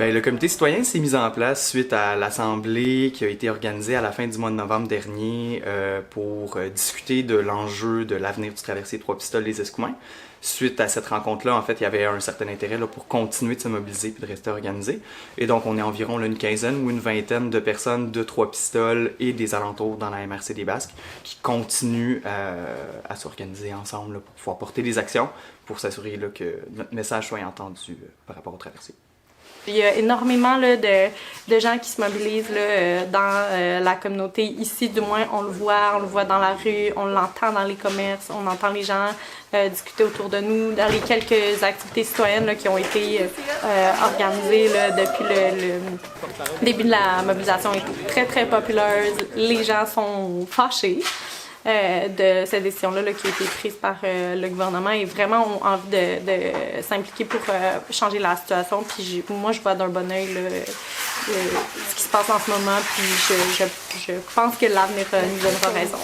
Le comité citoyen s'est mis en place suite à l'assemblée qui a été organisée à la fin du mois de novembre dernier pour discuter de l'enjeu de l'avenir du traversier Trois-Pistoles-les-Escoumins. Suite à cette rencontre-là, en fait, il y avait un certain intérêt là, pour continuer de se mobiliser et de rester organisé. Et donc, on est environ là, une quinzaine ou une vingtaine de personnes de Trois-Pistoles et des alentours dans la MRC des Basques qui continuent à s'organiser ensemble là, pour pouvoir porter des actions pour s'assurer là, que notre message soit entendu par rapport au traversier. Il y a énormément là, de gens qui se mobilisent là, dans la communauté. Ici, du moins, on le voit dans la rue, on l'entend dans les commerces, on entend les gens discuter autour de nous. Dans les quelques activités citoyennes là, qui ont été organisées là, depuis le début de la mobilisation est très, très populaire. Les gens sont fâchés de cette décision-là là, qui a été prise par le gouvernement et vraiment ont envie de s'impliquer pour changer la situation. Puis moi, je vois d'un bon œil ce qui se passe en ce moment, puis je pense que l'avenir nous donnera raison.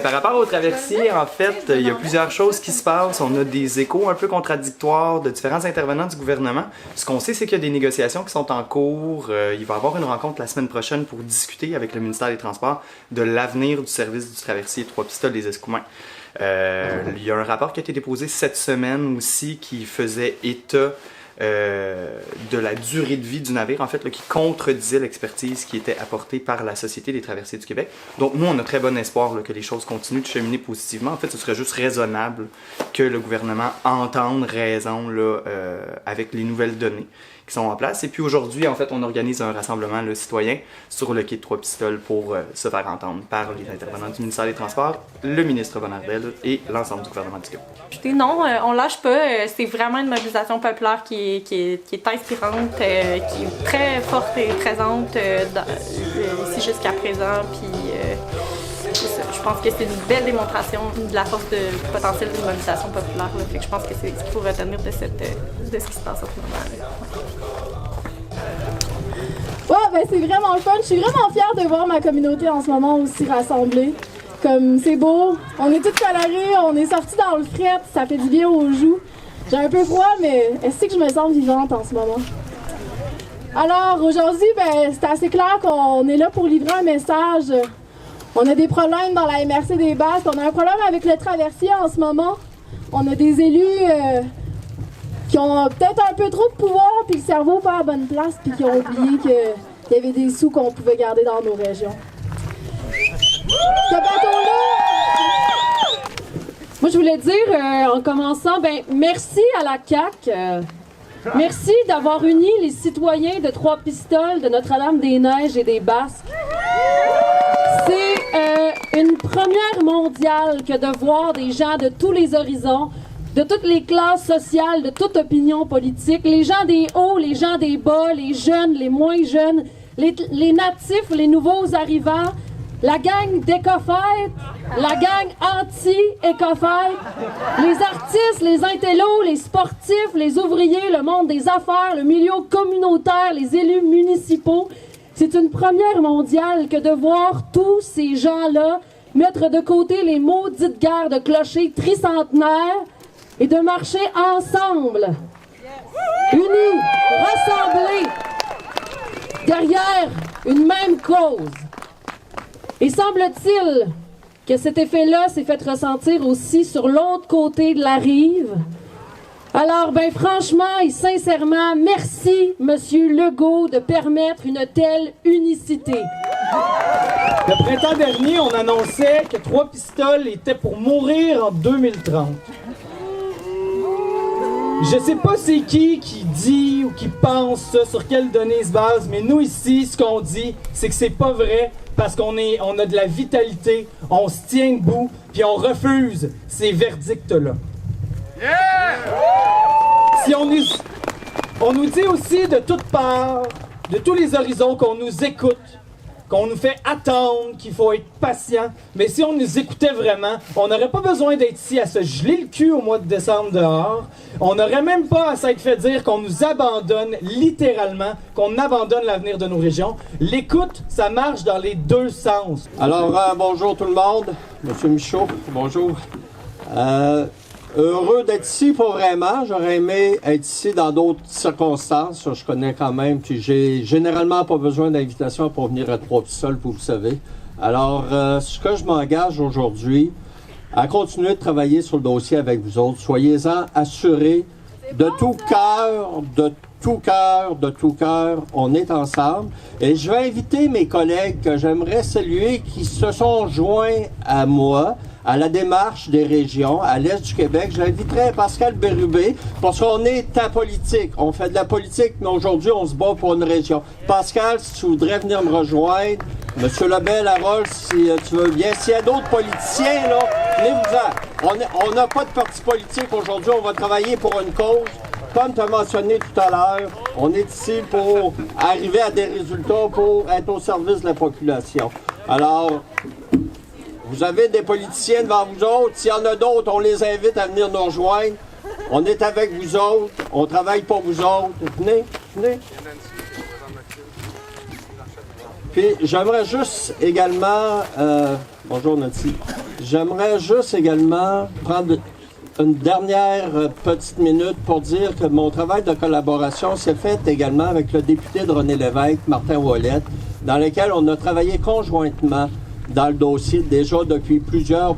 Par rapport au traversier, en fait, il y a plusieurs choses qui se passent. On a des échos un peu contradictoires de différents intervenants du gouvernement. Ce qu'on sait, c'est qu'il y a des négociations qui sont en cours. Il va y avoir une rencontre la semaine prochaine pour discuter avec le ministère des Transports de l'avenir du service du traversier Trois-Pistoles-les-Escoumins. Il y a un rapport qui a été déposé cette semaine aussi qui faisait état de la durée de vie du navire, en fait, là, qui contredisait l'expertise qui était apportée par la Société des traversiers du Québec. Donc, nous, on a très bon espoir là, que les choses continuent de cheminer positivement. En fait, ce serait juste raisonnable que le gouvernement entende raison là, avec les nouvelles données qui sont en place. Et puis aujourd'hui, en fait, on organise un rassemblement là, citoyen sur le quai de Trois-Pistoles pour se faire entendre par les intervenants du ministère des Transports, le ministre Bonnardel et l'ensemble du gouvernement du Québec. Non, on lâche pas. C'est vraiment une mobilisation populaire qui est inspirante, qui est très forte et présente ici jusqu'à présent. Puis je pense que c'est une belle démonstration de la force potentielle d'une mobilisation populaire. Là. Fait que je pense que c'est ce qu'il faut retenir de ce qui se passe en ce moment. Ouais, c'est vraiment le fun. Je suis vraiment fière de voir ma communauté en ce moment aussi rassemblée. Comme c'est beau, on est toutes colorées, on est sortis dans le fret, ça fait du bien aux joues. J'ai un peu froid, mais est-ce que je me sens vivante en ce moment? Alors aujourd'hui, c'est assez clair qu'on est là pour livrer un message. On a des problèmes dans la MRC des Basques, on a un problème avec le traversier en ce moment. On a des élus qui ont peut-être un peu trop de pouvoir, puis le cerveau pas à la bonne place, puis qui ont oublié qu'il y avait des sous qu'on pouvait garder dans nos régions. Ce bateau-là! Moi, je voulais dire, en commençant, merci à la CAQ. Merci d'avoir uni les citoyens de Trois-Pistoles, de Notre-Dame-des-Neiges et des Basques. C'est une première mondiale que de voir des gens de tous les horizons, de toutes les classes sociales, de toute opinion politique, les gens des hauts, les gens des bas, les jeunes, les moins jeunes, les natifs, les nouveaux arrivants, la gang d'écofêtes, la gang anti-écofêtes, les artistes, les intellos, les sportifs, les ouvriers, le monde des affaires, le milieu communautaire, les élus municipaux. C'est une première mondiale que de voir tous ces gens-là mettre de côté les maudites guerres de clochers tricentenaires et de marcher ensemble, unis, rassemblés, derrière une même cause. Et semble-t-il que cet effet-là s'est fait ressentir aussi sur l'autre côté de la rive. Alors, franchement et sincèrement, merci, Monsieur Legault, de permettre une telle unicité. Le printemps dernier, on annonçait que Trois Pistoles était pour mourir en 2030. Je sais pas c'est qui dit ou qui pense ça, sur quelles données se base, mais nous ici, ce qu'on dit, c'est que c'est pas vrai, parce qu'on a de la vitalité, on se tient debout, puis on refuse ces verdicts-là. Si on nous dit aussi de toutes parts, de tous les horizons, qu'on nous écoute, qu'on nous fait attendre, qu'il faut être patient. Mais si on nous écoutait vraiment, on n'aurait pas besoin d'être ici à se geler le cul au mois de décembre dehors. On n'aurait même pas à s'être fait dire qu'on nous abandonne littéralement, qu'on abandonne l'avenir de nos régions. L'écoute, ça marche dans les deux sens. Alors, bonjour tout le monde. Monsieur Michaud, bonjour. Heureux d'être ici pour vraiment. J'aurais aimé être ici dans d'autres circonstances. Je connais quand même, puis j'ai généralement pas besoin d'invitation pour venir à Trois Pistoles, vous le savez. Alors, ce que je m'engage aujourd'hui, à continuer de travailler sur le dossier avec vous autres. Soyez-en assurés de tout cœur, de tout cœur, de tout cœur, on est ensemble. Et je vais inviter mes collègues que j'aimerais saluer qui se sont joints à moi, à la démarche des régions, à l'Est du Québec. J'inviterai Pascal Bérubé, parce qu'on est en politique. On fait de la politique, mais aujourd'hui, on se bat pour une région. Pascal, si tu voudrais venir me rejoindre, Monsieur Lebel, Harold, si tu veux bien. S'il y a d'autres politiciens, là, venez-vous-en. On n'a pas de parti politique aujourd'hui. On va travailler pour une cause. Comme tu as mentionné tout à l'heure, on est ici pour arriver à des résultats, pour être au service de la population. Alors, vous avez des politiciens devant vous autres. S'il y en a d'autres, on les invite à venir nous rejoindre. On est avec vous autres. On travaille pour vous autres. Venez, venez. Puis, j'aimerais juste également... bonjour, Nancy. J'aimerais juste également prendre une dernière petite minute pour dire que mon travail de collaboration s'est fait également avec le député de René Lévesque, Martin Ouellette, dans lequel on a travaillé conjointement dans le dossier déjà depuis plusieurs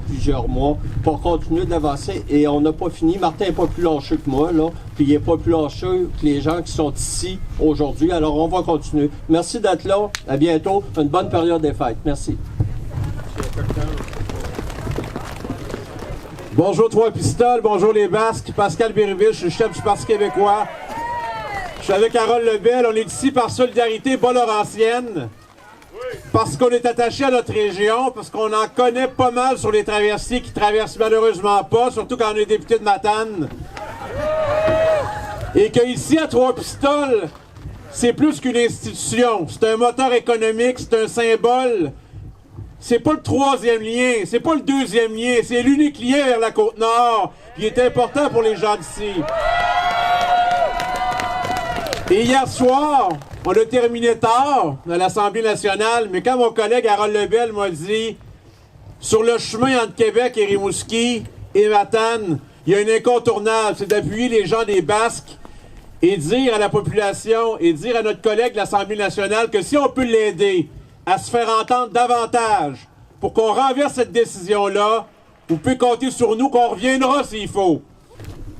mois pour continuer d'avancer. Et on n'a pas fini. Martin n'est pas plus lâcheux que moi, là, puis il n'est pas plus lâcheux que les gens qui sont ici aujourd'hui. Alors, on va continuer. Merci d'être là. À bientôt. Une bonne période des fêtes. Merci. Bonjour Trois Pistoles, bonjour les Basques. Pascal Bérubé, je suis le chef du Parti québécois. Je suis avec Harold Lebel. On est ici par solidarité bas-laurentienne. Parce qu'on est attaché à notre région, parce qu'on en connaît pas mal sur les traversiers qui traversent malheureusement pas, surtout quand on est député de Matane. Et qu'ici, à Trois Pistoles, c'est plus qu'une institution. C'est un moteur économique, c'est un symbole. C'est pas le troisième lien, c'est pas le deuxième lien, c'est l'unique lien vers la Côte-Nord qui est important pour les gens d'ici. Et hier soir, on a terminé tard à l'Assemblée nationale, mais quand mon collègue Harold Lebel m'a dit « Sur le chemin entre Québec et Rimouski et Matane, il y a un incontournable, c'est d'appuyer les gens des Basques et dire à la population et dire à notre collègue de l'Assemblée nationale que si on peut l'aider à se faire entendre davantage pour qu'on renverse cette décision-là, vous pouvez compter sur nous qu'on reviendra s'il faut. »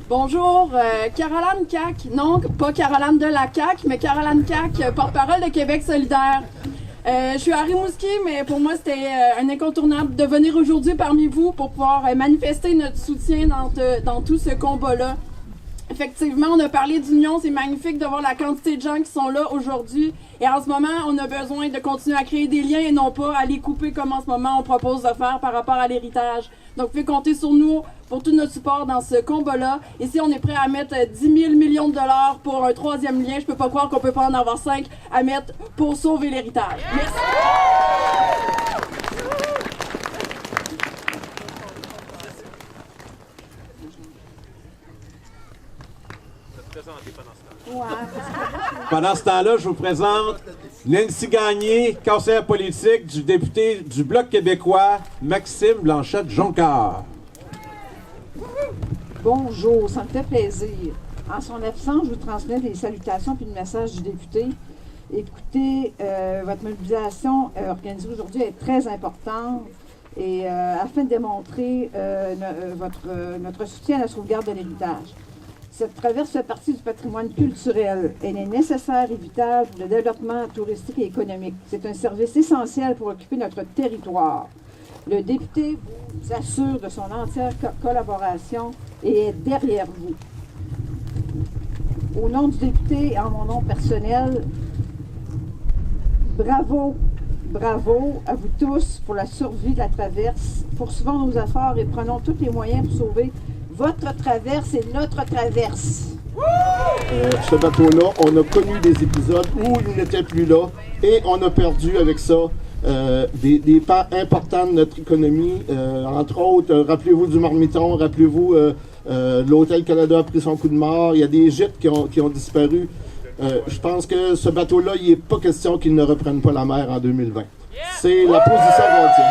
Bonjour, Caroline Cac. Non, pas Caroline de la CAQ, mais Caroline Cac, porte-parole de Québec solidaire. Je suis à Rimouski, mais pour moi, c'était un incontournable de venir aujourd'hui parmi vous pour pouvoir manifester notre soutien dans tout ce combat-là. Effectivement, on a parlé d'union, c'est magnifique de voir la quantité de gens qui sont là aujourd'hui. Et en ce moment, on a besoin de continuer à créer des liens et non pas à les couper comme en ce moment on propose de faire par rapport à l'héritage. Donc, vous pouvez compter sur nous pour tout notre support dans ce combat-là. Et si on est prêt à mettre 10 000 millions de dollars pour un troisième lien, je peux pas croire qu'on peut pas en avoir 5 à mettre pour sauver l'héritage. Merci. Pendant ce temps-là, je vous présente Nancy Gagné, conseillère politique du député du Bloc québécois, Maxime Blanchette-Joncard. Bonjour, ça me fait plaisir. En son absence, je vous transmets des salutations puis le message du député. Écoutez, votre mobilisation organisée aujourd'hui est très importante et afin de démontrer notre soutien à la sauvegarde de l'héritage. Cette traverse fait partie du patrimoine culturel. Elle est nécessaire et vitale pour le développement touristique et économique. C'est un service essentiel pour occuper notre territoire. Le député vous assure de son entière collaboration et est derrière vous. Au nom du député et en mon nom personnel, bravo, bravo à vous tous pour la survie de la traverse. Poursuivons nos efforts et prenons tous les moyens pour sauver votre traverse et notre traverse. Ce bateau-là, on a connu des épisodes où il n'était plus là et on a perdu avec ça des pans importants de notre économie. Entre autres, rappelez-vous du Marmiton, rappelez-vous l'Hôtel Canada a pris son coup de mort. Il y a des gîtes qui ont disparu. Je pense que ce bateau-là, il n'est pas question qu'il ne reprenne pas la mer en 2020. C'est la position qu'on tient.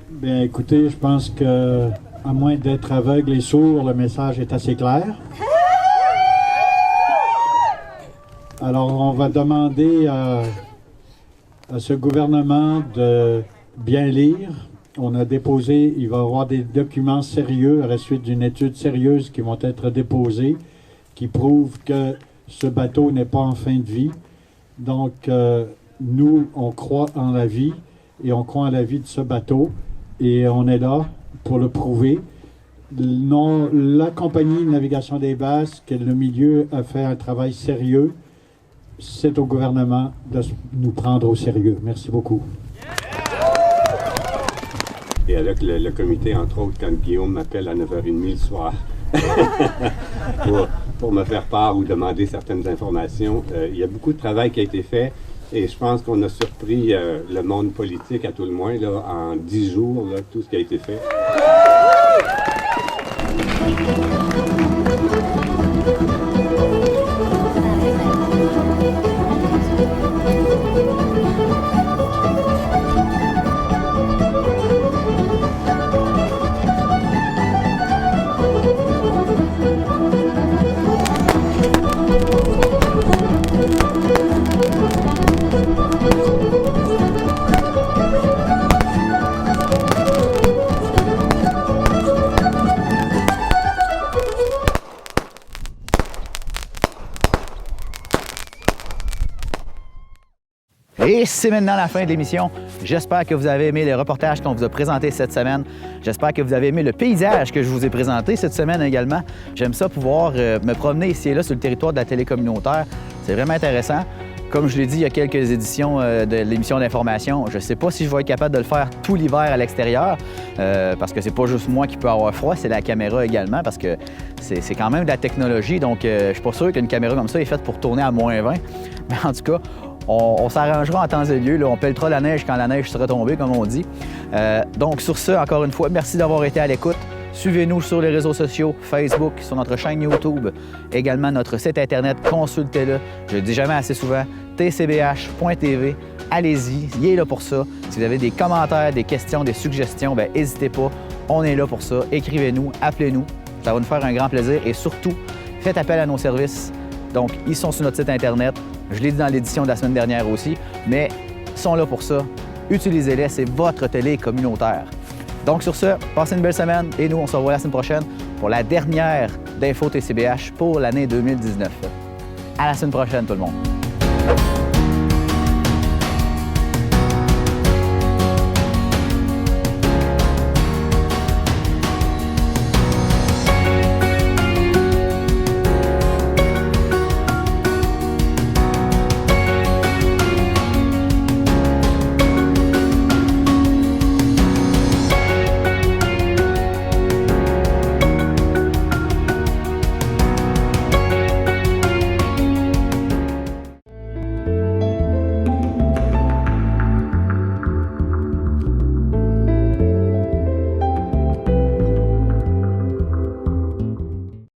Bien, écoutez, je pense que, à moins d'être aveugle et sourd, le message est assez clair. Alors, on va demander à ce gouvernement de bien lire. On a déposé, il va y avoir des documents sérieux à la suite d'une étude sérieuse qui vont être déposés, qui prouvent que ce bateau n'est pas en fin de vie. Donc, nous, on croit en la vie et on croit en la vie de ce bateau. Et on est là pour le prouver. Non, la compagnie de navigation des Basques, le milieu a fait un travail sérieux. C'est au gouvernement de nous prendre au sérieux. Merci beaucoup. Et avec le comité, entre autres, quand Guillaume m'appelle à 9h30 le soir pour me faire part ou demander certaines informations, il y a beaucoup de travail qui a été fait. Et je pense qu'on a surpris le monde politique, à tout le moins, là, en 10 jours, là, tout ce qui a été fait. Et c'est maintenant la fin de l'émission. J'espère que vous avez aimé les reportages qu'on vous a présentés cette semaine. J'espère que vous avez aimé le paysage que je vous ai présenté cette semaine également. J'aime ça pouvoir me promener ici et là sur le territoire de la télé communautaire. C'est vraiment intéressant. Comme je l'ai dit, il y a quelques éditions de l'émission d'information. Je ne sais pas si je vais être capable de le faire tout l'hiver à l'extérieur, parce que c'est pas juste moi qui peux avoir froid, c'est la caméra également, parce que c'est quand même de la technologie. Donc, je suis pas sûr qu'une caméra comme ça est faite pour tourner à moins 20. Mais en tout cas, on s'arrangera en temps et lieu. Là, on pèlera la neige quand la neige sera tombée, comme on dit. Donc, sur ce, encore une fois, merci d'avoir été à l'écoute. Suivez-nous sur les réseaux sociaux, Facebook, sur notre chaîne YouTube, également notre site Internet, consultez-le. Je le dis jamais assez souvent, tcbh.tv. Allez-y, il est là pour ça. Si vous avez des commentaires, des questions, des suggestions, bien, n'hésitez pas. On est là pour ça. Écrivez-nous, appelez-nous. Ça va nous faire un grand plaisir. Et surtout, faites appel à nos services. Donc, ils sont sur notre site Internet. Je l'ai dit dans l'édition de la semaine dernière aussi, mais ils sont là pour ça. Utilisez-les, c'est votre télé communautaire. Donc, sur ce, passez une belle semaine et nous, on se revoit la semaine prochaine pour la dernière d'Info TCBH pour l'année 2019. À la semaine prochaine, tout le monde.